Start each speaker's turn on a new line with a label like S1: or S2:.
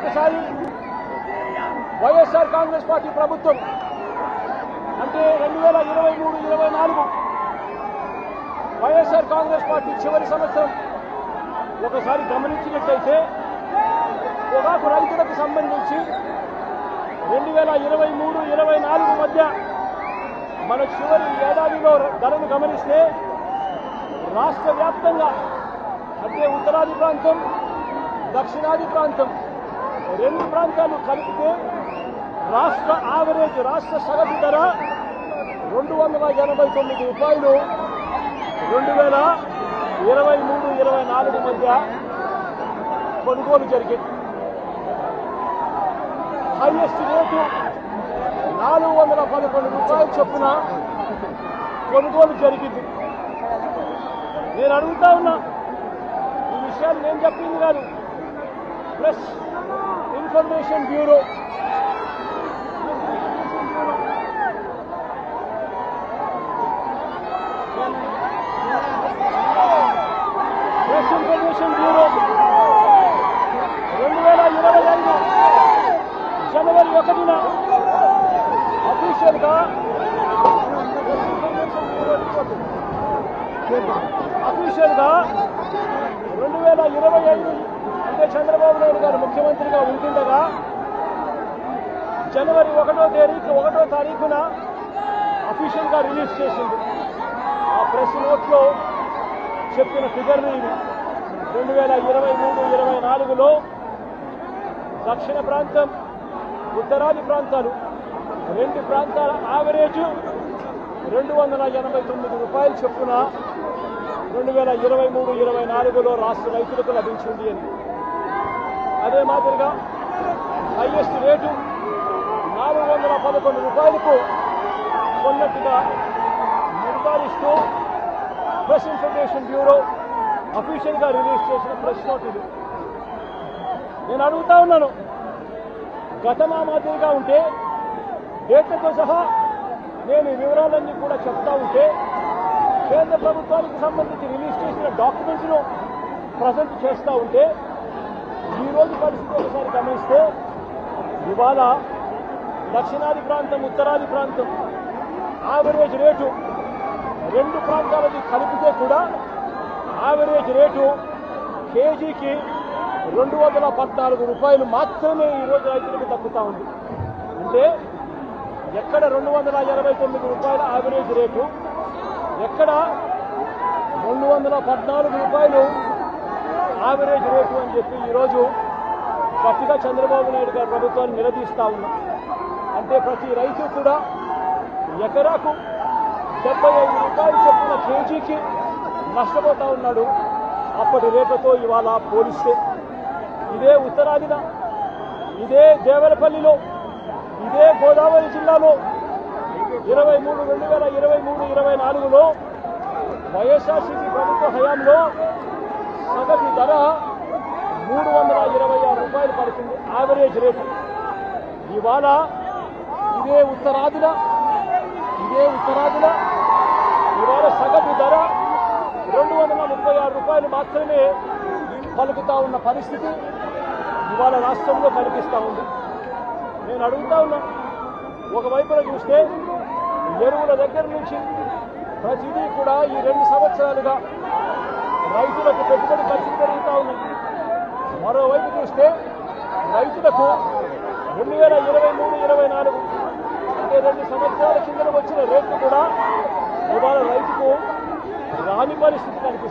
S1: ఒకసారి వైఎస్ఆర్ కాంగ్రెస్ పార్టీ ప్రభుత్వం అంటే 2023-24 వైఎస్ఆర్ కాంగ్రెస్ పార్టీ చివరి సంవత్సరం ఒకసారి గమనించినట్లయితే పొగాకు రైతులకు సంబంధించి 2023-24 మధ్య మన చివరి ఏడాదిలో ధరను గమనిస్తే రాష్ట్ర వ్యాప్తంగా అంటే ఉత్తరాది ప్రాంతం దక్షిణాది ప్రాంతం రెండు ప్రాంతాలు కలిపితే రాష్ట్ర యావరేజ్ రాష్ట్ర సగటు ధర 289 రూపాయలు 2023-24 మధ్య కొనుగోలు జరిగింది. హైయెస్ట్ రేటు 411 రూపాయల చొప్పున కొనుగోలు జరిగింది. నేను అడుగుతా ఉన్నా, ఈ విషయాలు నేను చెప్పింది కాదు, press information bureau information bureau 2025 జనవరి 1న అఫీషియల్గా అఫీషియల్గా 2025 అంటే చంద్రబాబు నాయుడు గారు ముఖ్యమంత్రిగా ఉంటుండగా జనవరి 1వ తారీఖున అఫీషియల్గా రిలీజ్ చేసింది. ఆ ప్రెస్ నోట్లో చెప్పిన ఫిగర్లు ఇవి. 2023-24లో దక్షిణ ప్రాంతం ఉత్తరాది ప్రాంతాలు రెండు ప్రాంతాల యావరేజ్ 289 రూపాయలు చొప్పున 2023-24లో రాష్ట్ర రైతులకు లభించింది అని. అదే మాదిరిగా హైయెస్ట్ రేటు 411 రూపాయలకు కొన్నట్టుగా నిర్ధారిస్తూ ప్రెస్ ఇన్ఫర్మేషన్ బ్యూరో అఫీషియల్గా రిలీజ్ చేసిన ప్రెస్ నోట్ ఇది. నేను అడుగుతా ఉన్నాను, గతమా మాదిరిగా ఉంటే డేట్లతో సహా నేను ఈ వివరాలన్నీ కూడా చెప్తా ఉంటే కేంద్ర ప్రభుత్వానికి సంబంధించి రిలీజ్ చేసిన డాక్యుమెంట్స్ను ప్రజెంట్ చేస్తూ ఉంటే ఈరోజు పరిస్థితి ఒకసారి గమనిస్తే ఇవాళ దక్షిణాది ప్రాంతం ఉత్తరాది ప్రాంతం యావరేజ్ రేటు రెండు ప్రాంతాలది కలిపితే కూడా యావరేజ్ రేటు కేజీకి 214 రూపాయలు మాత్రమే ఈరోజు రైతులకు తగ్గుతూ ఉంది. అంటే ఎక్కడ 289 రూపాయల యావరేజ్ రేటు, ఎక్కడ 214 రూపాయలు యావరేజ్ రేటు అని చెప్పి ఈరోజు గట్టిగా చంద్రబాబు నాయుడు గారి ప్రభుత్వాన్ని నిలదీస్తూ ఉన్నాం. అంటే ప్రతి రైతు కూడా ఎకరాకు 75 రూపాయలు చొప్పున కేజీకి నష్టపోతూ ఉన్నాడు. అప్పటి రేట్లతో ఇవాళ పోలిస్తే ఇదే ఉత్తరాదిన, ఇదే దేవరపల్లిలో, ఇదే గోదావరి జిల్లాలో 2023-24లో వైఎస్ఆర్సీపీ ప్రభుత్వ హయాంలో సగటు ధర 326 రూపాయలు పడుతుంది యావరేజ్ రేటు. ఇవాళ ఇదే ఉత్తరాదిన ఇవాళ సగటు ధర 236 రూపాయలు మాత్రమే పలుకుతా ఉన్న పరిస్థితి ఇవాళ రాష్ట్రంలో కనిపిస్తూ ఉంది. నేను అడుగుతా ఉన్నా, ఒకవైపున చూస్తే ఎరువుల దగ్గర నుంచి ప్రతిదీ కూడా ఈ 2 సంవత్సరాలుగా రైతులకు పెట్టుబడి ఖర్చులు పెరుగుతూ ఉన్నాయి. మరోవైపు చూస్తే రైతులకు 2023-24 అంటే 2 సంవత్సరాల కింద వచ్చిన రేట్లు కూడా ఇవాళ రైతుకు రాని పరిస్థితి కనిపిస్తుంది.